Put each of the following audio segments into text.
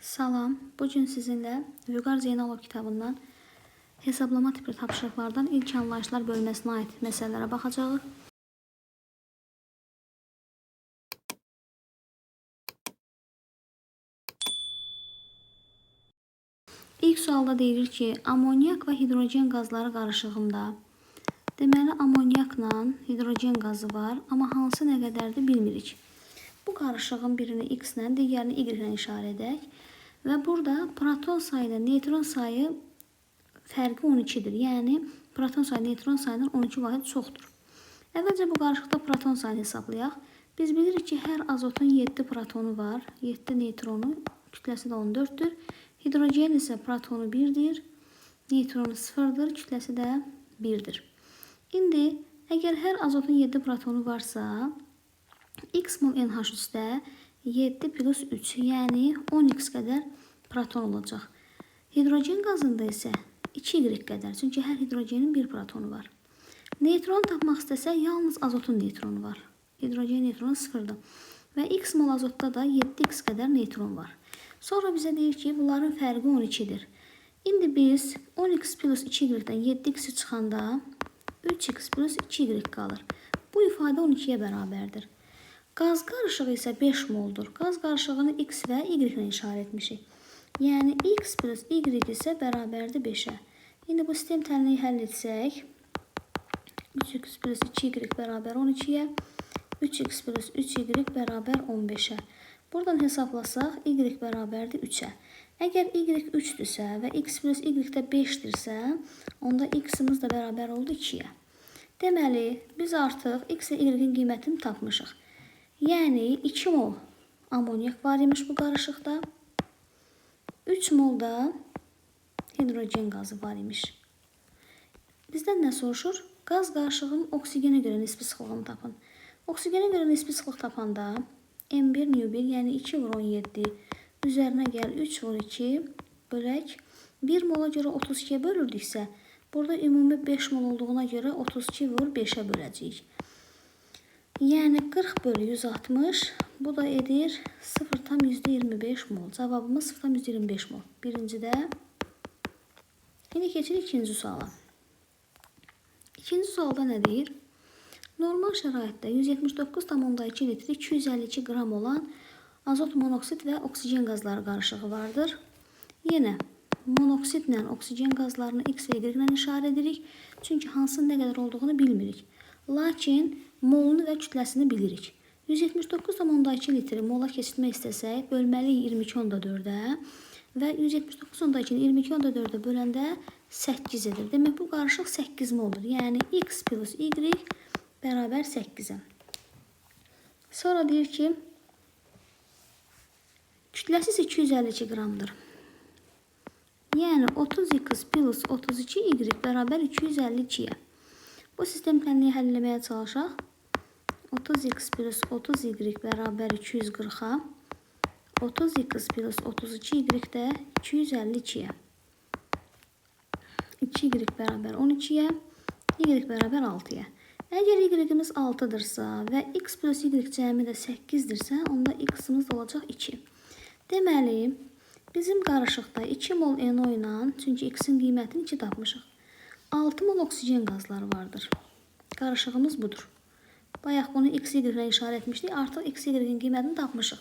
Salam, bugün sizinle Vüqar Zeynalov kitabından hesablama tipli tapşırıqlardan ilk anlayışlar bölməsinə ait məsələlərə baxacağıq. İlk sualda deyilir ki, amonyak və hidrogen qazları qarışığında deməli amonyakla hidrogen qazı var, amma hansı nə qədərdir bilmirik. Bu qarışığın birini X ilə, digərini Y ilə işarə edək. Və burada proton sayı ilə neytron sayı fərqi 12-dir. Yəni, proton sayı neytron sayından 12 vahid çoxdur. Əvvəlcə bu qarışıqda proton sayını hesablayaq. Biz bilirik ki, hər azotun 7 protonu var, 7 neytronu, kütləsi də 14-dür. Hidrogen isə protonu 1-dir, neytronu 0-dır, kütləsi də 1-dir. İndi, əgər hər azotun 7 protonu varsa, X mol NH3-də 7 plus 3, yəni 10x qədər proton olacaq. Hidrogen qazında isə 2y qədər, çünki hər hidrogenin 1 protonu var. Neytronu tapmaq istəsə, yalnız azotun neytronu var. Hidrogen neytronu 0-dır. Və X mol azotda da 7x qədər neytron var. Sonra bizə deyir ki, bunların fərqi 12-dir. İndi biz 10x plus 2y-dən 7x-i çıxanda 3x plus 2y qalır. Bu ifadə 12-yə bərabərdir. Qaz qarışığı isə 5 moldur. Qaz qarışığını X və Y ilə işarə etmişik. Yəni, X plus Y isə bərabərdir 5-ə. İndi bu sistem tənliyi həll etsək, 3x plus 2y bərabər 12-yə, 3x plus 3y bərabər 15-ə. Buradan hesablasaq, Y bərabərdir 3-ə. Əgər Y 3-dürsə və X plus Y də 5-dirsə, onda X-imiz də bərabər oldu 2-yə. Deməli, biz artıq X və Y-in qiymətini tapmışıq. Yəni, 2 mol amonyak var imiş bu qarışıqda, 3 mol da hidrogen qazı var imiş. Bizdən nə soruşur? Qaz qarışığının oksigenə görə nisbi sıxlığını tapın. Oksigenə görə nisbi sıxlıq tapanda M1 nü1, yəni 2 vur 17, üzərinə gəl 3 vur 2, bölək. 1 mola görə 32-yə bölürdüksə, burada ümumi 5 mol olduğuna görə 32 vur 5-ə böləcəyik. Yəni 40 bölü 160, bu da edir 0,25 mol. Cavabımız 0,25 mol. Birincidə. İndi keçirik ikinci suala. İkinci sualda nə deyir? Normal şəraitdə 179,2 litri 252 qram olan azot monoksid və oksigen qazları qarışığı vardır. Yenə monoksidlə oksigen qazlarını X və Y ilə işarə edirik. Çünki hansının nə qədər olduğunu bilmirik. Lakin molunu və kütləsini bilirik. 179,2 litri mola keçirmək istəsək, bölməliyik 22,4-ə və 179,2-ni 22,4-ə böləndə 8 edir. Demək, bu qarışıq 8 moldur. Yəni, X plus Y bərabər 8-ə. Sonra deyir ki, kütləsi 252 qramdır. Yəni, 30x plus 32y bərabər 252-yə. Bu sistem tənliyi həll etməyə çalışaq. 30x plus 30y bərabər 240-a, 30x plus 32y də 252-yə. 2y bərabər 12-yə, y bərabər 6-yə. Əgər y-imiz 6-dırsa və x plus y cəmi də 8-dirsə, onda x-imiz olacaq 2. Deməli, bizim qarışıqda 2 mol NO ilə, çünki x-in qiymətini 2 tapmışıq, 6 mol oksigen qazları vardır. Qarışığımız budur. Bayaq bunu X, Y ilə işarə etmişdik. Artıq X, Y-in qiymətini tapmışıq.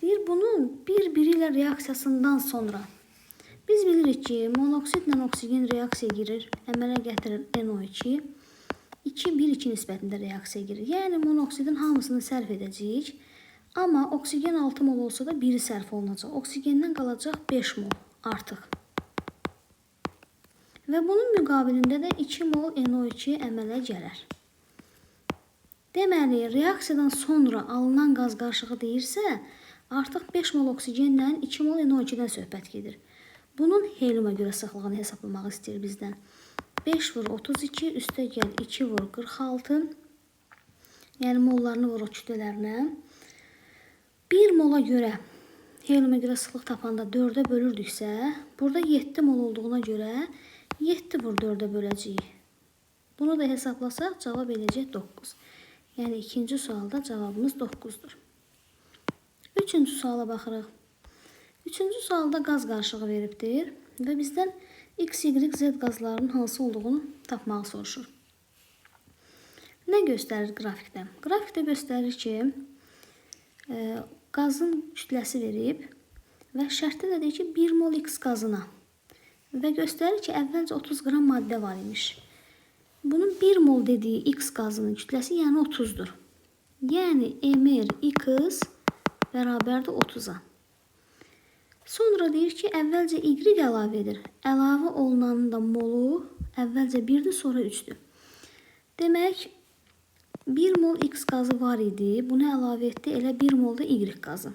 Deyir, bunun bir-biri ilə reaksiyasından sonra biz bilirik ki, monoksidlə oksigen reaksiya girir, əmələ gətirir NO2. 2-1-2 nisbətində reaksiya girir. Yəni, monoksidin hamısını sərf edəcəyik. Amma oksigen 6 mol olsa da biri sərf olunacaq. Oksigendən qalacaq 5 mol artıq. Və bunun müqabilində də 2 mol NO2 əmələ gələr. Deməli, reaksiyadan sonra alınan qaz qarışığı deyirsə, artıq 5 mol oksigenlə 2 mol NO2-dən söhbət gedir. Bunun heliuma görə sıxlığını hesablamaq istəyir bizdən. 5 vur 32, üstə gəl 2 vur 46, yəni mollarını vur o kütlələrinə. 1 mola görə, heliuma görə sıxlıq tapanda 4-ə bölürdüksə, burada 7 mol olduğuna görə 7 vur 4-ə böləcəyik. Bunu da hesablasaq, cavab eləyəcək 9. Yəni, ikinci sualda cavabımız 9-dur. Üçüncü suala baxırıq. Üçüncü sualda qaz qarışığı veribdir və bizdən X, Y, Z qazlarının hansı olduğunu tapmağı soruşur. Nə göstərir qrafikdə? Qrafikdə göstərir ki, qazın kütləsi verib və şərtdə də deyir ki, 1 mol X qazına və göstərir ki, əvvəlcə 30 qram maddə var imiş. Bunun 1 mol dediyi X qazının kütləsi yəni 30-dur. Yəni mR(X) bərabərdir 30-a. Sonra deyir ki, əvvəlcə Y əlavə edir. Əlavə olunanın da molu əvvəlcə 1-dir, sonra 3-dür. Demək, 1 mol X qazı var idi. Bunu əlavə etdi, elə 1 mol da Y qazı.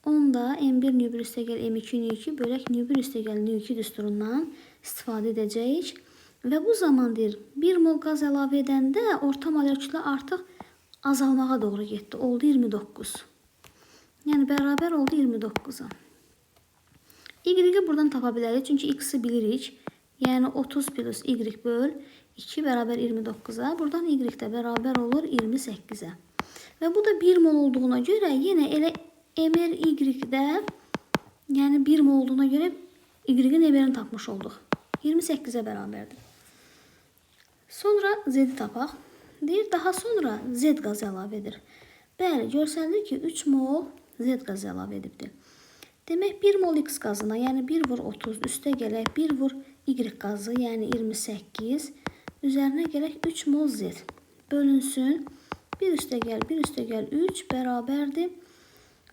Onda M1 nübür üstəgəl M2 nü2 bölək nübür üstəgəl nü2 düsturundan istifadə edəcəyik. Və bu zaman deyir, 1 mol qaz əlavə edəndə orta molar kütlə artıq azalmağa doğru getdi. Oldu 29. Yəni, bərabər oldu 29-a. Y-i buradan tapa bilərik, çünki X-i bilirik. Yəni, 30 plus Y böl 2 bərabər 29-a. Buradan Y də bərabər olur 28-ə. Və bu da 1 mol olduğuna görə, yenə elə mR(Y)-də, yəni 1 mol olduğuna görə Y-in emerini tapmış olduq. 28-ə bərabərdir. Sonra Z-i tapaq. Deyir, daha sonra Z qazı əlavə edir. Bəli, görsəlir ki, 3 mol Z qazı əlavə edibdir. Demək, 1 mol X qazına, yəni 1 vur 30, üstə gələk 1 vur Y qazı, yəni 28, üzərinə gələk 3 mol Z. Bölünsün, 1 üstə gəl 3 bərabərdir.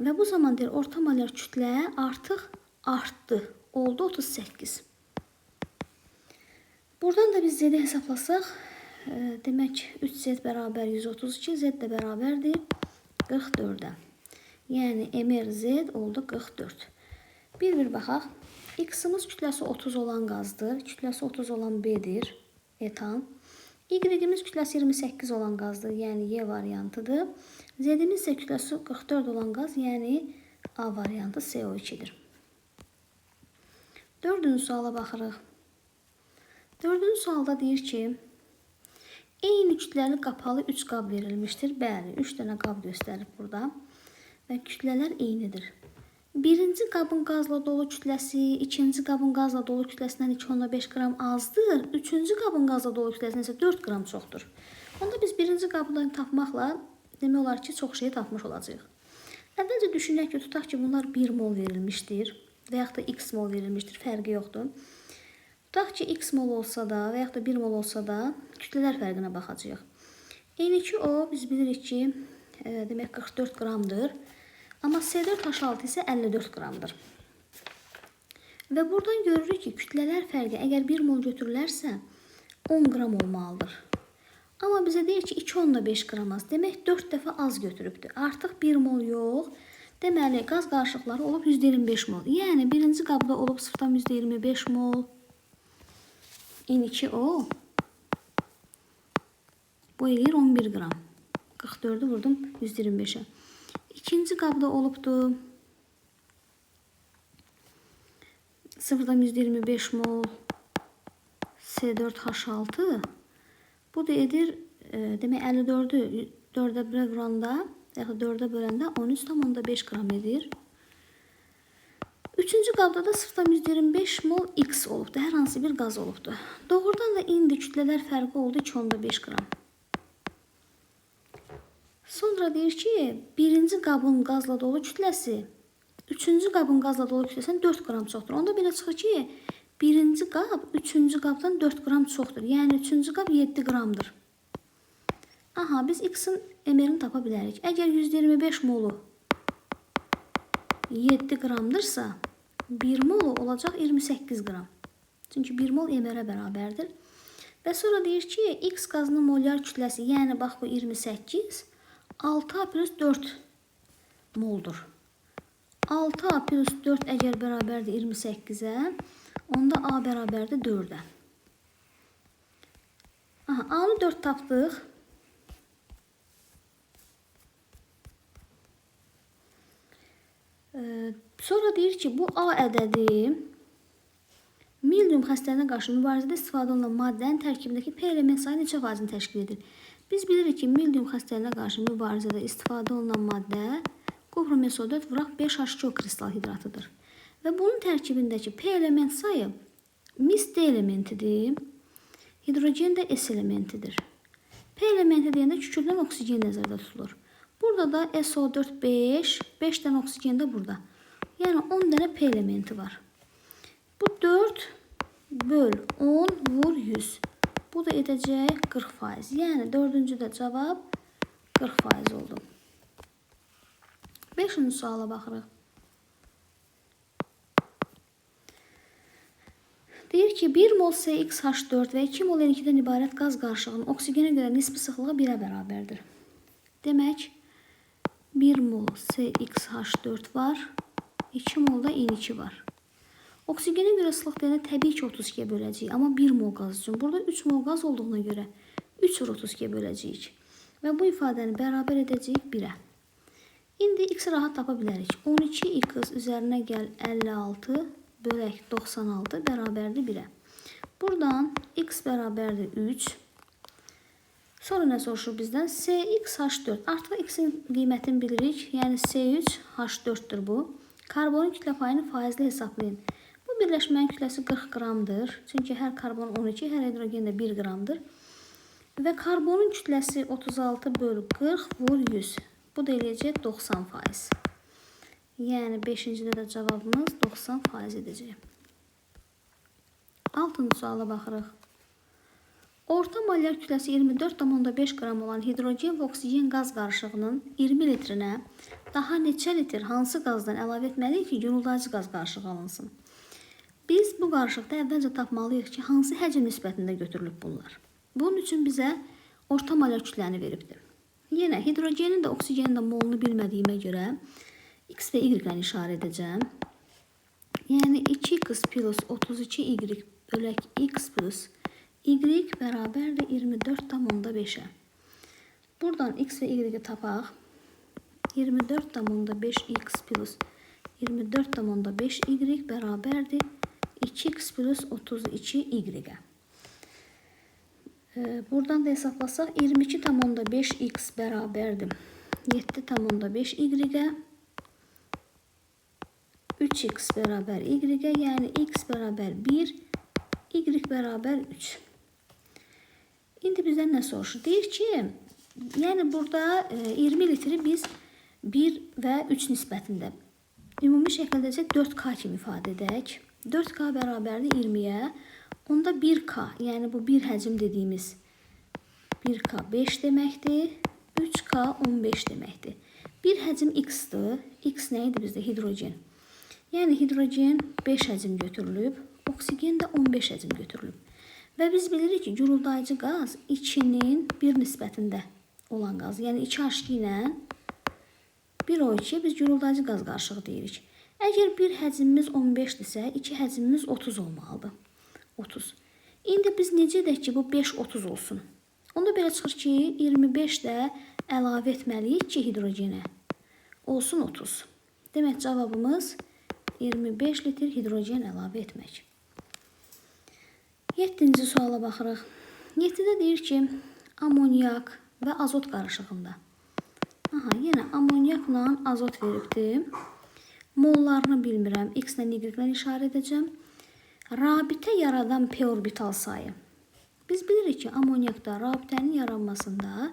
Və bu zaman deyir, orta molar kütlə artıq artdı, oldu 38. Buradan da biz Z-i hesablasaq, demək 3Z bərabər 132, Z də bərabərdir 44-ə. Yəni mRZ oldu 44. Bir baxaq. X-imiz kütləsi 30 olan qazdır. Kütləsi 30 olan B-dir. Etan. Y-imiz kütləsi 28 olan qazdır. Yəni Y variantıdır. Z-imiz isə kütləsi 44 olan qaz. Yəni A variantı CO2-dir. Dördüncü suala baxırıq. Dördüncü sualda deyir ki, eyni kütləli qapalı 3 qab verilmişdir. Bəli, 3 dənə qab göstərib burada. Və kütlələr eynidir. Birinci qabın qazla dolu kütləsi, ikinci qabın qazla dolu kütləsindən 2,5 qram azdır. Üçüncü qabın qazla dolu kütləsindən isə 4 qram çoxdur. Onda biz birinci qabını tapmaqla demək olar ki, çox şeyi tapmış olacağıq. Əvvəlcə düşünək ki, tutaq ki, bunlar 1 mol verilmişdir və yaxud da X mol verilmişdir, fərqi yoxdur. Tutaq ki, X mol olsa da və yaxud da 1 mol olsa da kütlələr fərqinə baxacağıq. N2O biz bilirik ki, demək 44 qramdır. Amma C4H6 isə 54 qramdır. Və buradan görürük ki, kütlələr fərqi əgər 1 mol götürülərsə 10 qram olmalıdır. Amma bizə deyir ki, 2,5 qram az. Demək 4 dəfə az götürübdür. Artıq 1 mol yox. Deməli, qaz qarışıqları olub 125 mol. Yəni, birinci qabda olub 0,25 mol. N2O bu eləyir 11 qram. 44'ü vurdum 125'e. İkinci qabda olubdu 0,125 mol C4H6. Bu da edir demək 54'ü 4'e vuranda ya da 4'e böləndə 13,5 qram edir. Üçüncü qabda da 0,125 mol X olubdu. Hər hansı bir qaz olubdu. Doğrudan da indi kütlələr fərqi oldu 2,5 qram. Sonra deyir ki, birinci qabın qazla dolu kütləsi üçüncü qabın qazla dolu kütləsindən 4 qram çoxdur. Onda belə çıxır ki, birinci qab üçüncü qabdan 4 qram çoxdur. Yəni üçüncü qab 7 qramdır. Aha, biz X-in emerini tapa bilərik. Əgər 125 molu 7 qramdırsa, 1 molu olacaq 28 qram. Çünki 1 mol emerə bərabərdir. Və sonra deyir ki, X qazının molyar kütləsi, yəni bax bu 28, 6A plus 4 moldur. 6A plus 4 əgər bərabərdir 28'ə, onda A bərabərdir 4'ə. A-nı 4 tapdıq. Sonra deyir ki, bu A ədədi millium xəstəliyinə qarşı mübarizədə istifadə olunan maddənin tərkibindəki P element sayı neçə faizini təşkil edir? Biz bilirik ki, millium xəstəliyinə qarşı mübarizədə istifadə olunan maddə Kuprum SO4 vuraq 5H2O kristal hidratıdır. Və bunun tərkibindəki P element sayı mis D elementidir. Hidrogen də S elementidir. P elementi deyəndə kükürdən oksigen nəzərdə tutulur. Burada da SO4 5, 5 dənə oksigen də burada. Yəni 10 dənə P elementi var. Bu 4 böl 10 vur 100. Bu da edəcək 40%. Yəni 4-cü də cavab 40% oldu. 5-ci suala baxırıq. Deyir ki, 1 mol CxH4 və 2 mol N2-dən ibarət qaz qarışığının oksigenə görə nisbi sıxlığı 1-ə bərabərdir. Demək, 1 mol CxH4 var, 2 mol da N2 var. Oksigenə görə sıxlıq deyəndə təbii ki 32-yə böləcəyik, amma 1 mol qaz üçün. Burada 3 mol qaz olduğuna görə 3 vur 32-yə böləcəyik. Və bu ifadəni bərabər edəcəyik 1-ə. İndi x rahat tapa bilərik. 12x üzərinə gəl 56 bölək 96 bərabərdir 1-ə. Buradan x bərabərdir 3. Sonra nə soruşur bizdən? CxH4. Artıq x-in qiymətini bilirik. Yəni C3H4'dür bu. Karbonun kütlə payını faizli hesablayın. Bu birləşmənin kütləsi 40 qramdır. Çünki hər karbon 12, hər hidrogen də 1 qramdır. Və karbonun kütləsi 36 bölü 40 vur 100. Bu da eləyəcək 90%. Yəni 5-cidə də cavabımız 90% edəcək. 6-cı suala baxırıq. Orta molyar kütləsi 24,5 qram olan hidrogen və oksigen qaz qarışığının 20 litrinə daha neçə litr hansı qazdan əlavə etməliyik ki, guruldayıcı qaz qarışığı alınsın? Biz bu qarışıqda əvvəlcə tapmalıyıq ki, hansı həcm nisbətində götürülüb bunlar. Bunun üçün bizə orta molyar kütləni veribdir. Yenə hidrogenin də oksigenin də molunu bilmədiyimə görə x və y-lə işarə edəcəm. Yəni 2x plus 32y bölək x plus y bərabərdir 24,5-ə. Buradan x və y-i tapaq. 24,5x plus 24,5y bərabərdir 2x plus 32y-ə. Buradan da hesablasaq 22,5x bərabərdir 7,5y-ə. 3x bərabər y-ə, yəni x bərabər 1, y bərabər 3. İndi bizdən nə soruşur? Deyir ki, yəni burada 20 litri biz 1 və 3 nisbətində ümumi şəkildə 4K kimi ifadə edək. 4K bərabərdir 20-yə. Onda 1K, yəni bu bir həcm dediyimiz 1K 5 deməkdir, 3K 15 deməkdir. Bir həcm x-dır. X nə idi bizdə? Hidrogen. Yəni hidrogen 5 həcm götürülüb, oksigen də 15 həcm götürülüb. Və biz bilirik ki, guruldayıcı qaz 2-nin 1 nisbətində olan qaz. Yəni 2H2 ilə 1O2-yə biz guruldayıcı qaz qarışığı deyirik. Əgər bir həcmimiz 15-dirsə, 2 həcmimiz 30 olmalıdır. 30. İndi biz necə edək ki, bu 5-30 olsun? Onda belə çıxır ki, 25 də əlavə etməliyik ki, hidrogenə olsun 30. Demək, cavabımız 25 litr hidrogen əlavə etmək. 7-ci suala baxırıq. 7-də deyir ki, amonyak və azot qarışığında. Yenə amoniyakla azot veribdir. Mollarını bilmirəm. X ilə Y-lə işarə edəcəm. Rabitə yaradan P orbital sayı. Biz bilirik ki, amonyakda rabitənin yaranmasında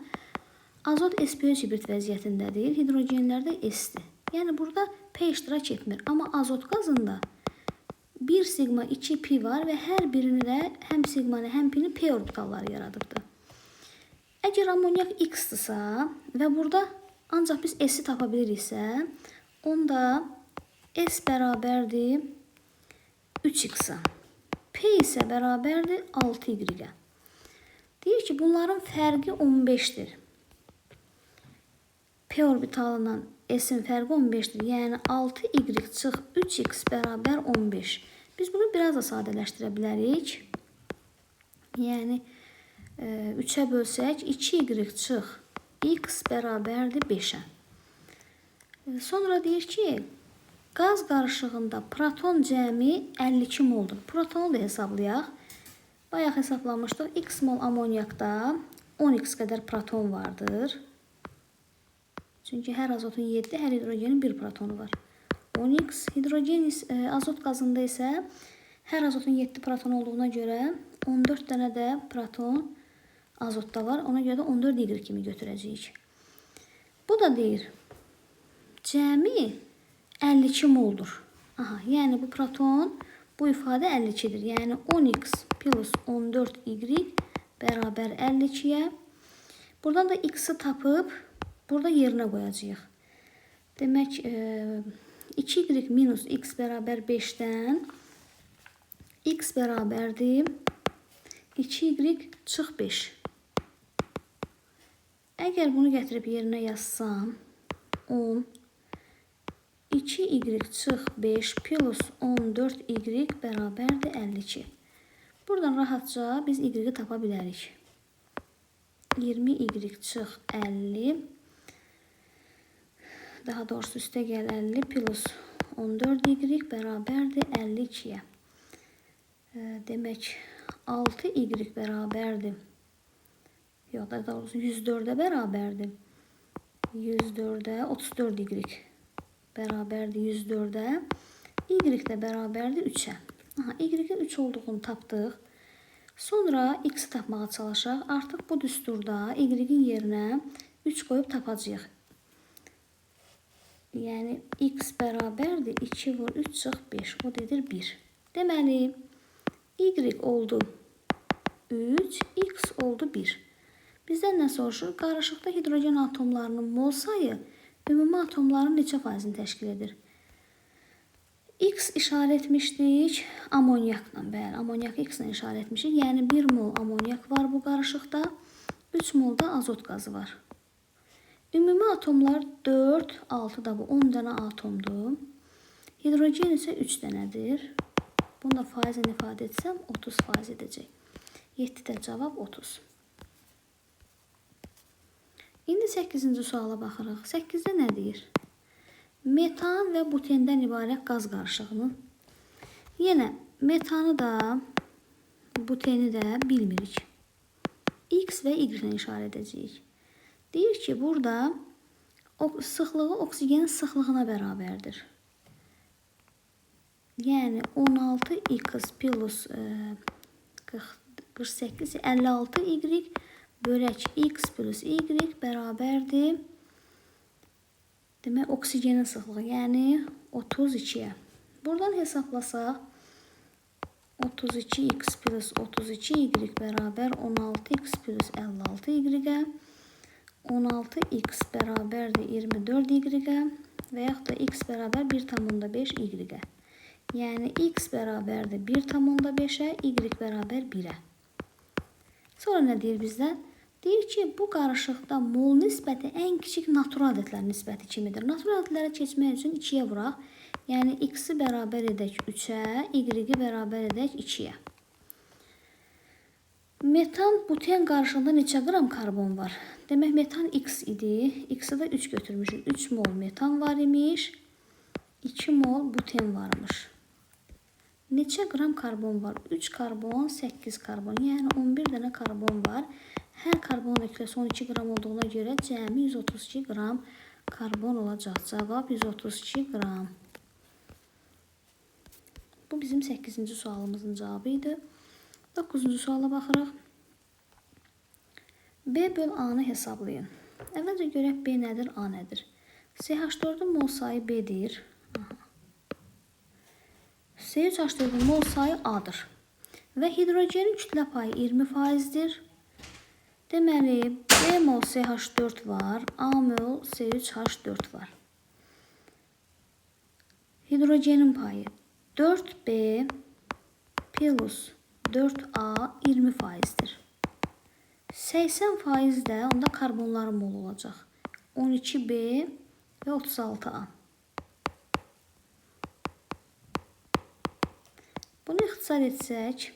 azot SP3 hibrid vəziyyətindədir. Hidrogenlərdə S-dir. Yəni burada P iştirak etmir. Amma azot qazında 1 sigma 2 pi var və hər birini də həm sigmanı, həm pini P orbitalları yaradıbdır. Əgər amonyak X-dırsa və burada ancaq biz S-i tapa biliriksə, onda S bərabərdir 3x-a. P isə bərabərdir 6y-ə. Deyir ki, bunların fərqi 15-dir. P orbitalından S-in fərqi 15-dir. Yəni 6y çıx 3x bərabər 15. Biz bunu biraz da sadələşdirə bilərik. Yəni 3-ə bölsək 2y çıx x bərabərdir 5-ə. Sonra deyir ki, qaz qarışığında proton cəmi 52 moldur. Protonu da hesablayaq. Bayaq hesablamışdıq. X mol amonyakda 10x qədər proton vardır. Çünki hər azotun 7, hər hidrogenin 1 protonu var. 10x. Hidrogen azot qazında isə hər azotun 7 proton olduğuna görə 14 dənə də proton azotda var. Ona görə də 14y kimi götürəcəyik. Bu da deyir, cəmi 52 moldur. Aha, yəni bu proton, bu ifadə 52'dir. Yəni 10x plus 14y bərabər 52'yə. Buradan da x'i tapıb, burada yerinə qoyacağıq. Demək, 2y minus x bərabər 5'dən x bərabərdir 2y çıx 5. Əgər bunu gətirib yerinə yazsam, 10 2y çıx 5 plus 14y bərabərdir 52. Buradan rahatca biz y tapa bilərik. 20y çıx 50, daha doğrusu üstə gəl 50 plus 14y bərabərdir 52'yə. Demək, 6y bərabərdir. Yox, daha doğrusu 104'ə bərabərdir. 104'ə 34y bərabərdir 104'ə. Y də bərabərdir 3'ə. Aha, y-in 3 olduğunu tapdıq. Sonra x'i tapmağa çalışaq. Artıq bu düsturda y-in yerinə 3 qoyub tapacağıq. Yəni x bərabərdir 2 vur 3 çıx 5. O dedir 1. Deməli, y oldu 3, x oldu 1. Bizdən nə soruşur? Qarışıqda hidrogen atomlarının mol sayı ümumi atomların neçə faizini təşkil edir? X işarə etmişdik amonyakla. Bəli, amonyak x-lə işarə etmişik. Yəni 1 mol amonyak var bu qarışıqda. 3 mol da azot qazı var. Ümumi atomlar 4, 6 da bu 10 dənə atomdur. Hidrogen isə 3 dənədir. Bunu da faizlə ifadə etsəm 30% edəcək. 7 də cavab 30. İndi 8-ci suala baxırıq. 8-də nə deyir? Metan və butendən ibarət qaz qarışığını. Yenə metanı da, buteni də bilmirik. X və Y ilə işarə edəcəyik. Deyir ki, burada sıxlığı oksigenin sıxlığına bərabərdir. Yəni 16x plus 48 56y bölək x plus y bərabərdir. Demək, oksigenin sıxlığı, yəni 32'yə. Buradan hesablasaq, 32x plus 32y bərabər 16x plus 56y-ə, 16x bərabərdir 24y-ə və yaxud da x bərabər 1,5y-ə. Yəni x bərabərdir 1,5'ə, y bərabər 1'ə. Sonra nə deyir bizdə? Deyir ki, bu qarışıqda mol nisbəti ən kiçik natural ədədlər nisbəti kimidir. Natural ədədlərə keçmək üçün 2'yə vuraq. Yəni x-i bərabər edək 3'ə, y-i bərabər edək 2'yə. Metan, buten qarışığında neçə qram karbon var? Demək, metan x idi. X-i də 3 götürmüşük. 3 mol metan var imiş. 2 mol buten varmış. Neçə qram karbon var? 3 karbon, 8 karbon. Yəni 11 dənə karbon var. Hər karbonun kütləsi 12 qram olduğuna görə cəmi 132 qram karbon olacaq. Cavab 132 qram. Bu bizim 8-ci sualımızın cavabı idi. 9-cu suala baxırıq. B böl A-nı hesablayın. Əvvəlcə görək B nədir, A nədir? CH4-ün mol sayı B-dir. C3H4-ün mol sayı A-dır. Və hidrogenin kütlə payı 20%-dir. Deməli, B mol CH4 var, A mol C3H4 var. Hidrogenin payı 4B plus 4A 20%'dir. 80% də onda karbonların mol olacaq. 12B və 36A. Bunu ixtisar etsək,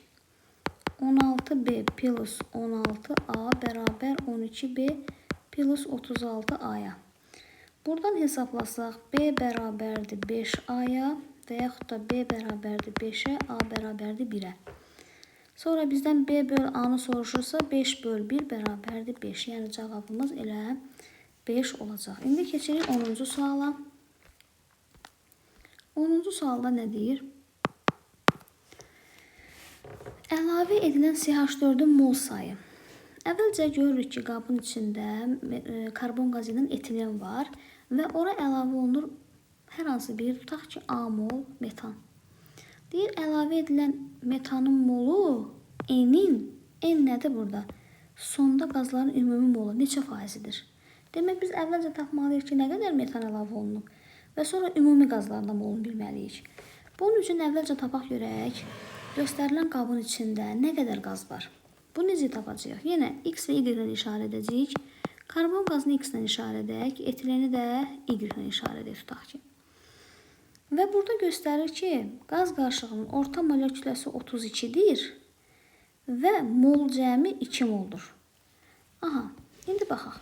16B plus 16A bərabər 12B plus 36A'ya. Buradan hesablasaq, B bərabərdir 5A'ya və yaxud da B bərabərdir 5'ə, A bərabərdir 1'ə. Sonra bizdən B böl A-nı soruşursa, 5 böl 1 bərabərdir 5. Yəni cavabımız elə 5 olacaq. İndi keçirik 10-cu suala. 10-cu sualda nə deyir? Əlavə edilən CH4-ün mol sayı. Əvvəlcə görürük ki, qabın içində karbon qazı ilə etilen var və ora əlavə olunur hər hansı bir, tutaq ki, A mol metan. Deyir, əlavə edilən metanın molu N-in, N nədir burada? Sonda qazların ümumi molu neçə faizidir? Demək, biz əvvəlcə tapmalıyıq ki, nə qədər metan əlavə olunub və sonra ümumi qazlarında molunu bilməliyik. Bunun üçün əvvəlcə tapaq görək, göstərilən qabın içində nə qədər qaz var? Bu necə tapacağıq? Yenə X və Y ilə işarə edəcəyik. Karbon qazını X ilə işarə edək, etileni də Y ilə işarə edək, tutaq ki. Və burada göstərir ki, qaz qarışığının orta molar kütləsi 32-dir və mol cəmi 2 moldur. Aha, indi baxaq.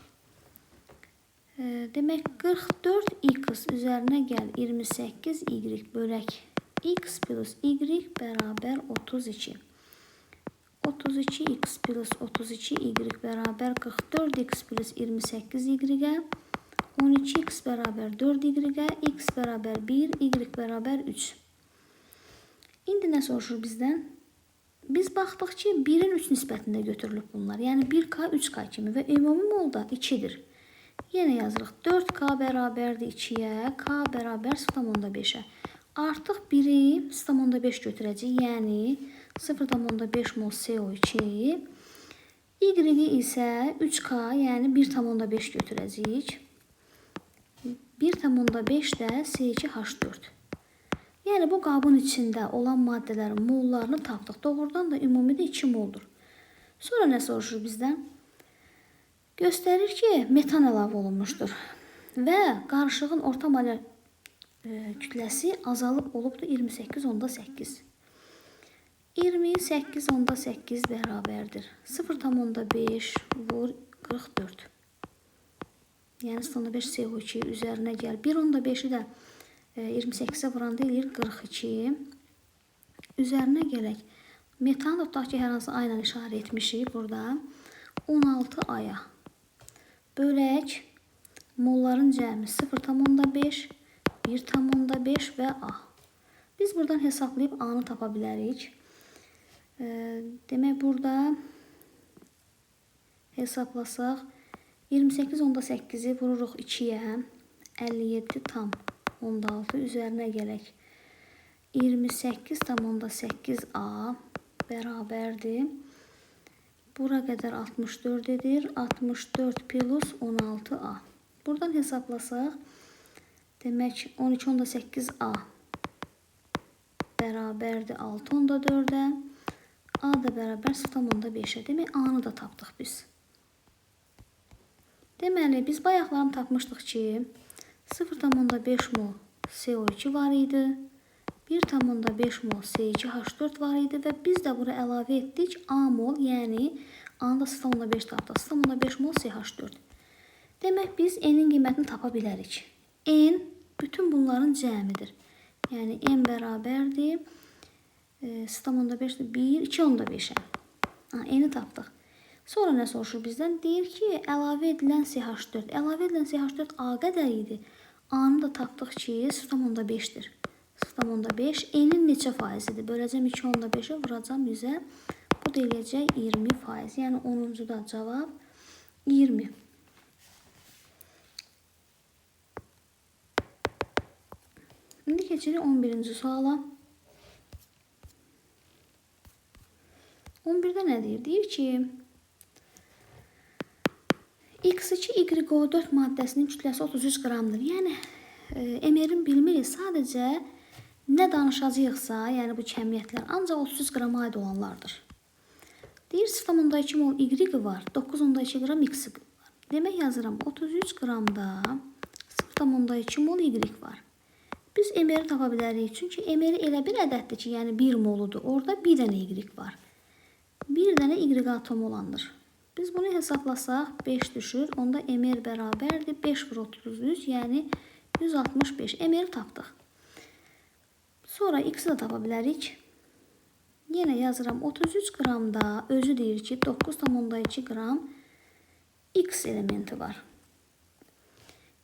Demək, 44x üzərinə gəl 28y bölək x plus y bərabər 32. 32x plus 32y bərabər 44x plus 28y-ə, 12x bərabər 4y-ə, x bərabər 1, y bərabər 3. İndi nə soruşur bizdən? Biz baxdıq ki, 1-in 3 nisbətində götürülüb bunlar. Yəni 1K, 3K kimi və ümumi molda 2-dir. Yenə yazırıq. 4K bərabərdir 2-yə, K bərabər 0,5-ə. Artıq 1-i 0,5 götürəcək, yəni 0,5 mol CO2, Y-i isə 3K, yəni 1,5 götürəcəyik. 1,5 də C2H4. Yəni bu qabın içində olan maddələrin mollarını tapdıq. Doğrudan da ümumidə 2 moldur. Sonra nə soruşur bizdən? Göstərir ki, metan əlavə olunmuşdur və qarışığın orta molar kütləsi azalıb olubdur 28,8. 28,8 bərabərdir. 0,5 vur 44. Yəni 0,5 CO2 üzərinə gəl. 1,5-i də 28-ə vuranda eləyir 42. Üzərinə gələk. Metanı da tutaq ki, hər hansı A ilə işarə etmişik burada. 16 aya. Bölək. Molların cəmi 0,5, 1,5 və A. Biz buradan hesablayıb A-nı tapa bilərik. Demək, burada hesablasaq 28,8-i vururuq 2-yə, 57,6 üzərinə gələk. 28,8A bərabərdir. Bura qədər 64 edir. 64 plus 16A. Buradan hesablasaq, demək 12,8A bərabərdir 6,4-ə. A da bərabər 0,5-ə. Demək, A-nı da tapdıq biz. Deməli, biz bayaqlarını tapmışdıq ki, 0,5 mol CO2 var idi, 1,5 mol C2H4 var idi və biz də bura əlavə etdik A mol, yəni A-nı da 0,5 tapdıq. 0,5 mol CH4. Demək, biz N-in qiymətini tapa bilərik. N bütün bunların cəmidir. Yəni, N bərabərdir 0,5-dir, 1, 2,5-ə. N-i tapdıq. Sonra nə soruşur bizdən? Deyir ki, əlavə edilən CH4. Əlavə edilən CH4 A qədər idi. A-nı da tapdıq ki, 0,5-dir. 0,5. N-in neçə faizidir? Böləcəm 2,5-ə, vuracam 100-ə. Bu da eləyəcək 20%. Yəni, 10-cu da cavab 20. İndi keçirik 11-ci suala. 11-də nə deyir? Deyir ki, X2YO4 maddəsinin kütləsi 33 qramdır. Yəni, MR-in bilmiri sadəcə nə danışacaqsa, yəni bu kəmiyyətlər ancaq 33 qrama aid olanlardır. Deyir, 0,2 mol Y var, 9,2 qram X var. Demək, yazıram, 33 qramda 0,2 mol Y var. Biz MR-i tapa bilərik. Çünki MR elə bir ədəddir ki, yəni 1 moludur. Orada bir dənə Y var. Bir dənə Y atom olandır. Biz bunu hesablasaq 5 düşür. Onda MR bərabərdir 5 vur 33, yəni 165. MR tapdıq. Sonra X-i də tapa bilərik. Yenə yazıram 33 qramda özü deyir ki 9,2 qram X elementi var.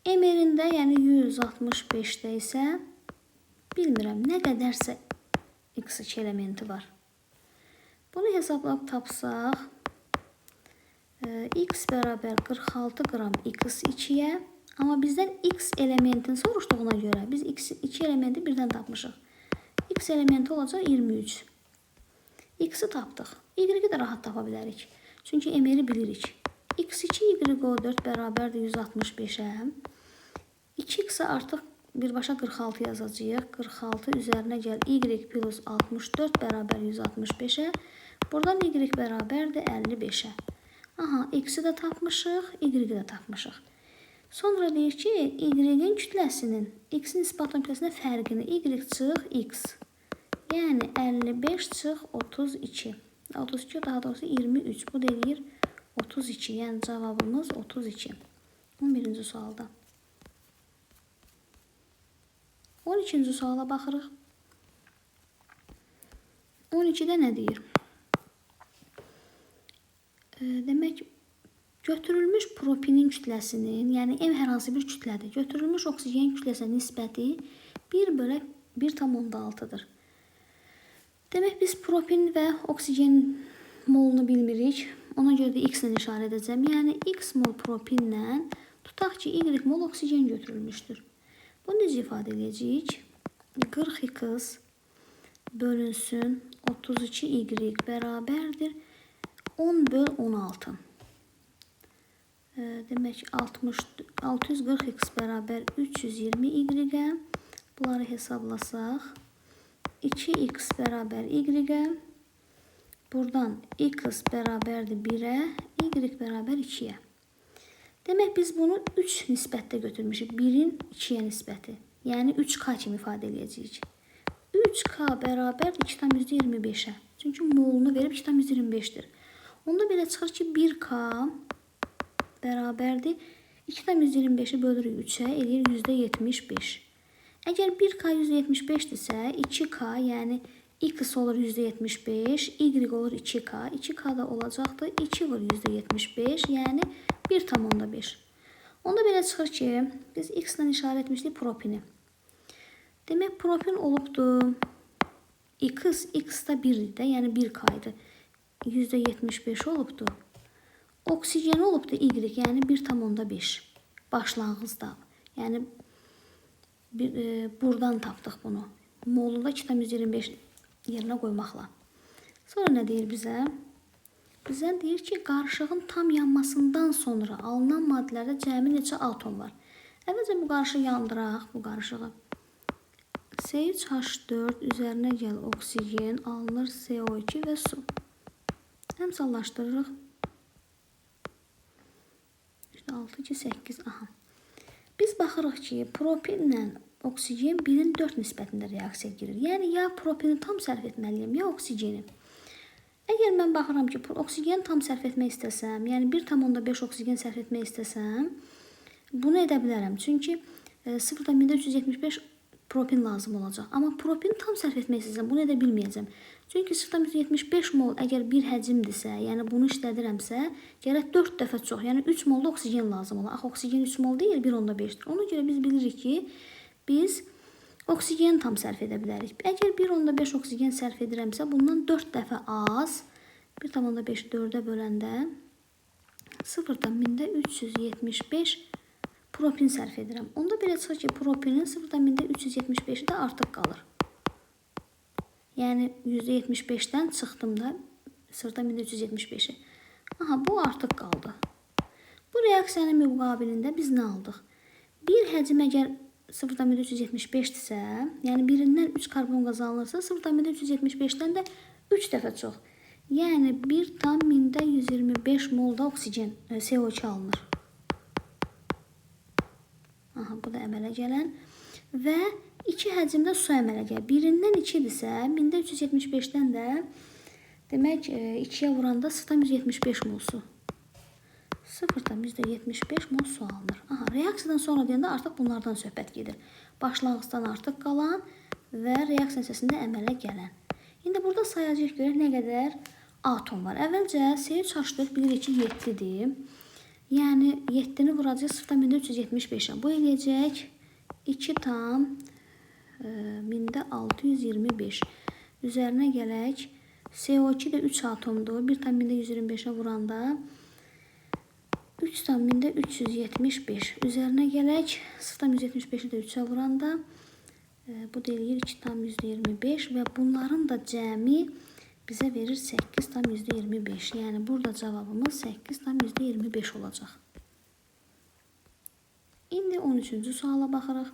Mr'ində, yəni 165-də isə bilmirəm, nə qədərsə X2 elementi var. Bunu hesablayıb tapsaq, X bərabər 46 qram X2-yə, amma bizdən X elementini soruşduğuna görə biz X2 elementi birdən tapmışıq. X elementi olacaq 23. X-i tapdıq. Y-i də rahat tapa bilərik. Çünki Mr'i bilirik. X2 Y4 bərabərdir 165-ə. 2X-i artıq birbaşa 46 yazacağıq. 46 üzərinə gəl Y plus 64 bərabər 165-ə. Buradan Y bərabərdir 55-ə. Aha, X-i də tapmışıq, Y-i də tapmışıq. Sonra deyir ki, Y-in kütləsinin X-in isbatlan kütləsində fərqini Y çıx X. Yəni 55 çıx 32. 32 daha doğrusu 23. Bu deyir 32. Yəni cavabımız 32. 11-ci sualda. 12-ci suala baxırıq. 12-də nə deyir? Demək, götürülmüş propinin kütləsinin, yəni M hər hansı bir kütlədir. Götürülmüş oksigen kütləsinə nisbəti 1/1,6-dır. Demək, biz propin və oksigen molunu bilmirik. Ona görə də X ilə işarə edəcəm. Yəni, X mol propinlə tutaq ki, Y mol oksigen götürülmüşdür. Bunu necə ifadə edəcəyik? 40X bölünsün 32Y bərabərdir 10/16. Demək, 640X bərabər 320Y-ə. Bunları hesablasaq. 2X bərabər Y-ə. Buradan X bərabərdir 1-ə, Y bərabər 2-yə. Demək, biz bunu 3 nisbətdə götürmüşük. 1-in 2-yə nisbəti. Yəni 3K kimi ifadə edəcəyik. 3K bərabər 2,25-ə. Çünki molunu verib 2,25-dir. Onda belə çıxır ki, 1K bərabərdir 2,25-i bölürük 3-ə, eləyir %75. Əgər 1K %75-dirsə, 2K, yəni X olur %75, Y olur 2K. 2K da olacaqdır 2 vur %75, yəni 1,5. Onda belə çıxır ki, biz X ilə işarə etmişdik propini. Demək, propin olubdur X, X da 1-dir də, yəni 1K idi. %75 olubdur. Oksigen olubdur Y, yəni 1,5. Başlanğıcda. Yəni, buradan tapdıq bunu. Molunda 2,25 yerinə qoymaqla. Sonra nə deyir bizə? Bizə deyir ki, qarışığın tam yanmasından sonra alınan maddələrdə cəmi neçə atom var? Əvvəlcə bu qarışığı yandıraq, bu qarışığı. C3H4 üzərinə gəl oksigen, alınır CO2 və su. Əmsallaşdırırıq. 6, 2, 8, aha. Biz baxırıq ki, propinlə oksigen 1-in 4 nisbətində reaksiya girir. Yəni, ya propini tam sərf etməliyim, ya oksigeni. Əgər mən baxıram ki, oksigen tam sərf etmək istəsəm, yəni 1,5 oksigen sərf etmək istəsəm, bunu edə bilərəm. Çünki 0,375 propin lazım olacaq. Amma propin tam sərf etmək istəsəm, bunu edə bilməyəcəm. Çünki 0,75 mol əgər bir həcmdirsə, yəni bunu işlədirəmsə, gərək 4 dəfə çox, yəni 3 molda oksigen lazım olar. Axı, oksigen 3 mol deyil, 1,5-dir. Ona görə biz bilirik ki, biz oksigen tam sərf edə bilərik. Əgər 1,5 oksigen sərf edirəmsə, bundan 4 dəfə az, 1,5-i 4-ə böləndə 0,375 propin sərf edirəm. Onda belə çıxır ki, propinin 0,375-i də artıq qalır. Yəni, %75-dən çıxdım da 0,375-i. Aha, bu artıq qaldı. Bu reaksiyanın müqabilində biz nə aldıq? Bir həcm əgər 0,375-dirsə, yəni birindən 3 karbon qazı alınırsa, 0,375-dən də 3 dəfə çox. Yəni, 1,125 molda oksigen, CO2 alınır. Aha, bu da əmələ gələn. Və 2 həcmdə su əmələ gəlir. Birindən 2-dirsə, 1375-dən də demək 2-yə vuranda 0,75 mol su. 0,75 mol su alınır. Aha, reaksiyadan sonra deyəndə artıq bunlardan söhbət gedir. Başlanğıcdan artıq qalan və reaksiya nəticəsində əmələ gələn. İndi burada sayacağıq görək nə qədər atom var. Əvvəlcə C3H4 bilirik ki 7-dir. Yəni 7-ni vuracaq 0,375-ə. Bu eləyəcək 2 tam 1000-625. Üzərinə gələk. CO2 də 3 atomdur. 1 tam 1000-125-ə vuranda 3 tam 1000-375. Üzərinə gələk. 0,175-i də 3-ə vuranda bu da eləyir 2 tam 125 və bunların da cəmi bizə verir 8 tam 125. Yəni burada cavabımız 8 tam 125 olacaq. İndi 13-cü suala baxırıq.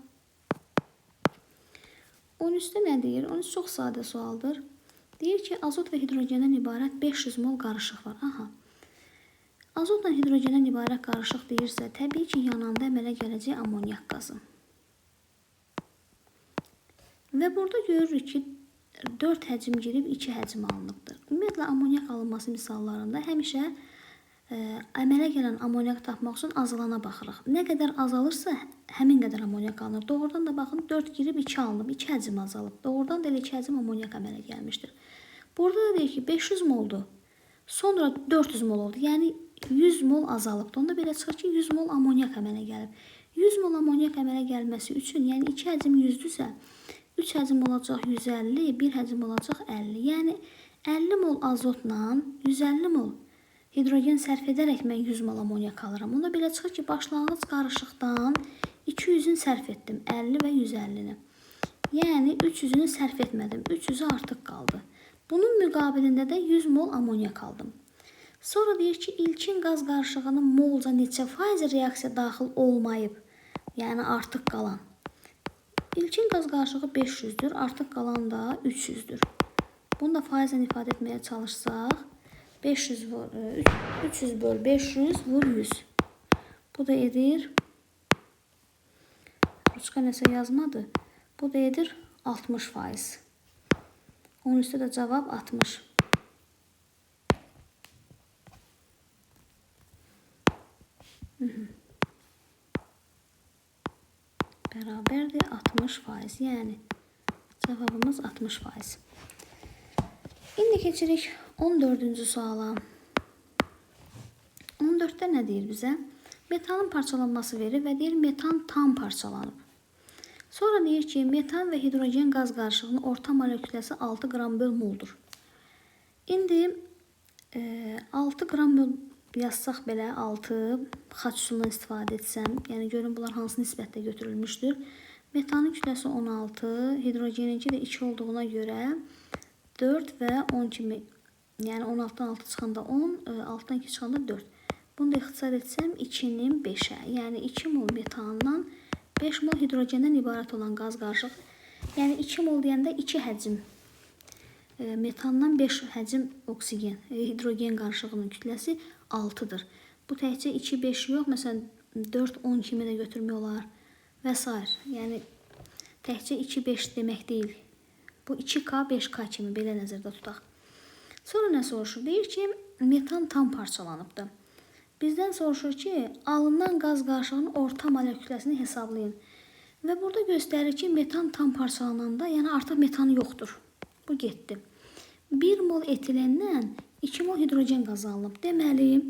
13-də nə deyir? 13 çox sadə sualdır. Deyir ki, azot və hidrogendən ibarət 500 mol qarışıq var. Aha. Azotla hidrogendən ibarət qarışıq deyirsə, təbii ki, yananda əmələ gələcək amonyak qazı. Və burada görürük ki, 4 həcm girib 2 həcm alınıbdır. Ümumiyyətlə, amonyak alınması misallarında həmişə əmələ gələn amonyak tapmaq üçün azalana baxırıq. Nə qədər azalırsa, həmin qədər amonyak alınır. Doğrudan da baxın, 4 girib 2 alınıb, 2 həcm azalıb. Doğrudan da elə 2 həcm amonyak əmələ gəlmişdir. Burada da deyir ki, 500 moldur. Sonra 400 mol oldu. Yəni 100 mol azalıbdır. Onda belə çıxır ki, 100 mol amonyak əmələ gəlib. 100 mol amonyak əmələ gəlməsi üçün, yəni 2 həcm 100-dürsə, 3 həcm olacaq 150, 1 həcm olacaq 50. Yəni 50 mol azotla 150 mol hidrogen sərf edərək mən 100 mol amonyak alıram. Onda belə çıxır ki, başlanğıc qarışıqdan 200-ünü sərf etdim, 50 və 150-ni. Yəni 300-ünü sərf etmədim, 300-ü artıq qaldı. Bunun müqabilində də 100 mol amonyak aldım. Sonra deyir ki, ilkin qaz qarışığının molca neçə faiz reaksiya daxil olmayıb, yəni artıq qalan. İlkin qaz qarışığı 500-dür, artıq qalan da 300-dür. Bunu da faizlə ifadə etməyə çalışsaq, 300 böl 500 vur 100. Bu da edir, ruçka nəsə yazmadı, bu da edir 60%. Onun üstü də cavab 60. Bərabərdir 60%. Yəni cavabımız 60%. İndi keçirik 14-cü suala. 14-də nə deyir bizə? Metanın parçalanması verir və deyir metan tam parçalanıb. Sonra deyir ki, metan və hidrogen qaz qarışığının orta molekül kütləsi 6 qram böl moldur. İndi 6 qram böl yazsaq belə 6 xaç üsulundan istifadə etsəm, yəni görün bunlar hansı nisbətdə götürülmüşdür. Metanın kütləsi 16, hidrogeninki də 2 olduğuna görə 4 və 10 kimi, yəni 16-dan 6 çıxanda 10, 6-dan 2 çıxanda 4. Bunu da ixtisar etsəm 2-nin 5-ə, yəni 2 mol metandan 5 mol hidrogendən ibarət olan qaz qarışıq. Yəni 2 mol deyəndə 2 həcm metandan 5 həcm oksigen, hidrogen qarışığının kütləsi 6-dır. Bu təkcə 2-5 yox, məsələn 4-10 kimi də götürmək olar və s. Yəni təkcə 2-5 demək deyil. Bu 2K, 5K kimi belə nəzərdə tutaq. Sonra nə soruşur? Deyir ki, metan tam parçalanıbdır. Bizdən soruşur ki, alınan qaz qarışığının orta molekül kütləsini hesablayın. Və burada göstərir ki, metan tam parçalananda, yəni artıq metanı yoxdur. Bu getdi. 1 mol etilendən 2 mol hidrogen qazı alınıb. Deməli,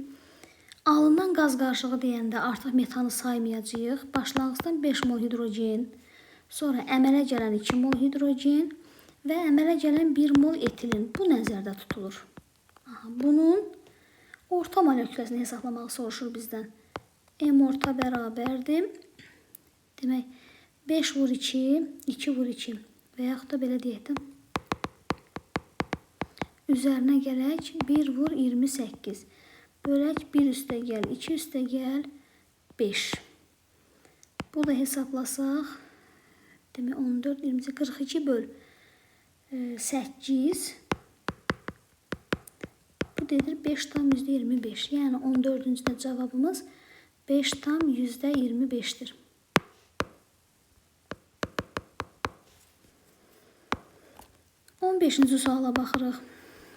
alınan qaz qarışığı deyəndə artıq metanı saymayacağıq. Başlanğıcdan 5 mol hidrogen, sonra əmələ gələn 2 mol hidrogen və əmələ gələn 1 mol etilen. Bu nəzərdə tutulur. Bunun orta molekül kütləsini hesablamağı soruşur bizdən. M orta bərabərdir. Demək, 5 vur 2, 2 vur 2 və yaxud da belə deyək də. Üzərinə gələk, 1 vur 28. Bölək 1 üstə gəl, 2 üstə gəl, 5. Bu da hesablasaq, demək 14, 20, 42 böl 8. Bu dedir 5 tam %25. Yəni 14-cüdə cavabımız 5 tam %25'dir. On 15-ci suala baxırıq.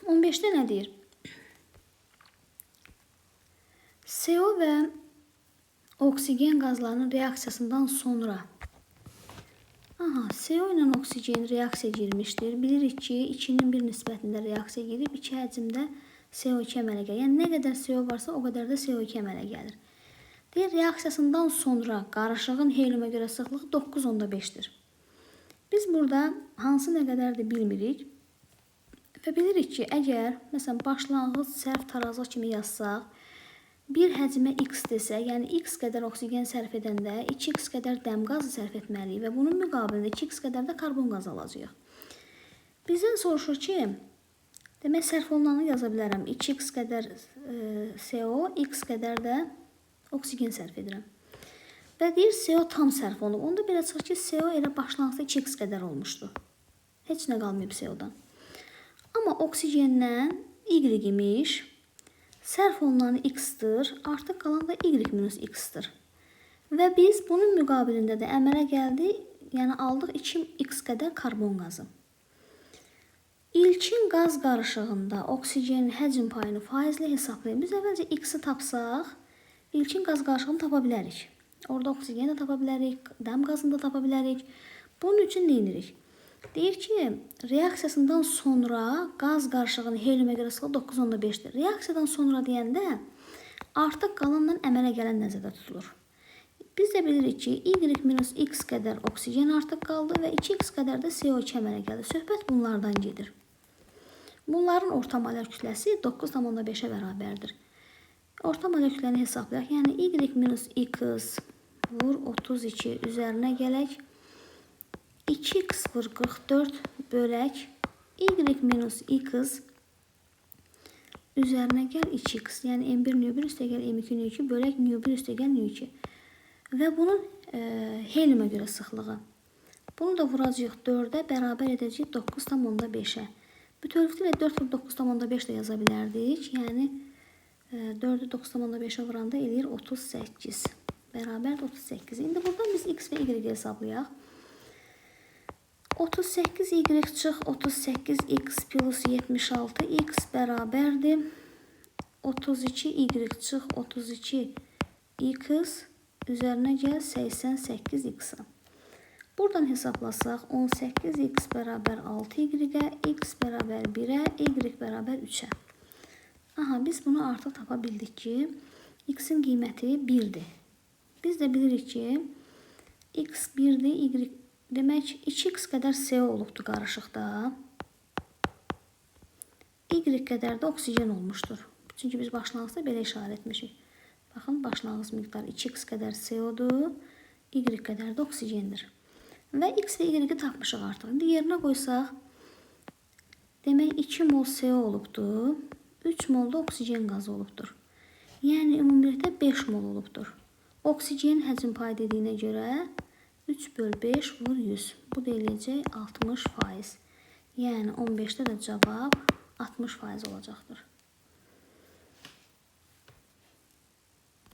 15-də nə deyir? CO və oksigen qazlarının reaksiyasından sonra CO ilə oksigen reaksiya girmişdir. Bilirik ki, 2-nin 1 nisbətində reaksiya girib, 2 həcmdə CO2 əmələ gəlir. Yəni nə qədər CO varsa, o qədər də CO2 əmələ gəlir. Deyir, reaksiyasından sonra qarışığın heliumə görə sıxlığı 9.5-dir. Biz burada hansı nə qədərdir bilmirik. Və bilirik ki, əgər məsələn başlanğıc sərf tarazı kimi yazsaq, bir həcmə x desə, yəni x qədər oksigen sərf edəndə 2x qədər dəm qazı sərf etməliyik və bunun müqabilində 2x qədər də karbon qazı alacağıq. Bizdən soruşur ki, demək sərf olunanı yaza bilərəm. 2x qədər CO, x qədər də oksigen sərf edirəm. Və deyir, CO tam sərf olunub. Onda belə çıxır ki, CO elə başlanğıcda 2x qədər olmuşdu. Heç nə qalmayıb CO-dan. Amma oksigendən Y imiş, sərf olunanı x-dir, artıq qalan da y minus x-dir. Və biz bunun müqabilində də əmələ gəldi, yəni aldıq 2x qədər karbon qazı. İlkin qaz qarışığında oksigenin həcm payını faizlə hesablayın. Biz əvvəlcə x-i tapsaq, ilkin qaz qarışığını tapa bilərik. Orada oksigeni də tapa bilərik, dəm qazını da tapa bilərik. Bunun üçün nə edirik? Deyir ki, reaksiyasından sonra qaz qarışığının heliumə görə sıxlığı 9.5-dir. Reaksiyadan sonra deyəndə artıq qalanla əmələ gələn nəzərdə tutulur. Biz də bilirik ki, y minus x qədər oksigen artıq qaldı və 2x qədər də CO2 əmələ gəldi. Söhbət bunlardan gedir. Bunların orta molar kütləsi 9.5-ə bərabərdir. Orta molar kütləni hesablayaq. Yəni y minus x vur 32 üzərinə gələk. 2x vur 44 bölək y minus x üzərinə gəl 2x. Yəni m1 nü1 üstə gəl m2 nü2 bölək nü1 üstə gəl nü2. Və bunun heliumə görə sıxlığı. Bunu da vuracaq 4-ə bərabər edəcək 9.5-ə. Bütövlükdə 4 vur 9.5 də yaza bilərdik. Yəni 4-ü 9.5-ə vuranda eləyir 38. Bərabər 38. İndi buradan biz x və y hesablayaq. 38y çıx 38x plus 76x bərabərdir. 32y çıx 32x üzərinə gəl 88x. Buradan hesablasaq 18x bərabər 6y-ə, x bərabər 1-ə, y bərabər 3-ə. Aha, biz bunu artıq tapa bildik ki, x-in qiyməti 1-dir. Biz də bilirik ki, x 1-dir, y demək 2x qədər CO olubdur qarışıqda. Y qədər də oksigen olmuşdur. Çünki biz başlanğıcda belə işarə etmişik. Baxın, başlanğıc miqdarı 2x qədər CO-dur, y qədər də oksigendir. Və x və y-i tapmışıq artıq. İndi yerinə qoysaq, demək 2 mol CO olubdur, 3 mol da oksigen qazı olubdur. Yəni ümumilikdə 5 mol olubdur. Oksigen həcm payı dediyinə görə 3 böl 5 vur 100. Bu da eləyəcək 60%. Yəni 15-də də cavab 60% olacaqdır.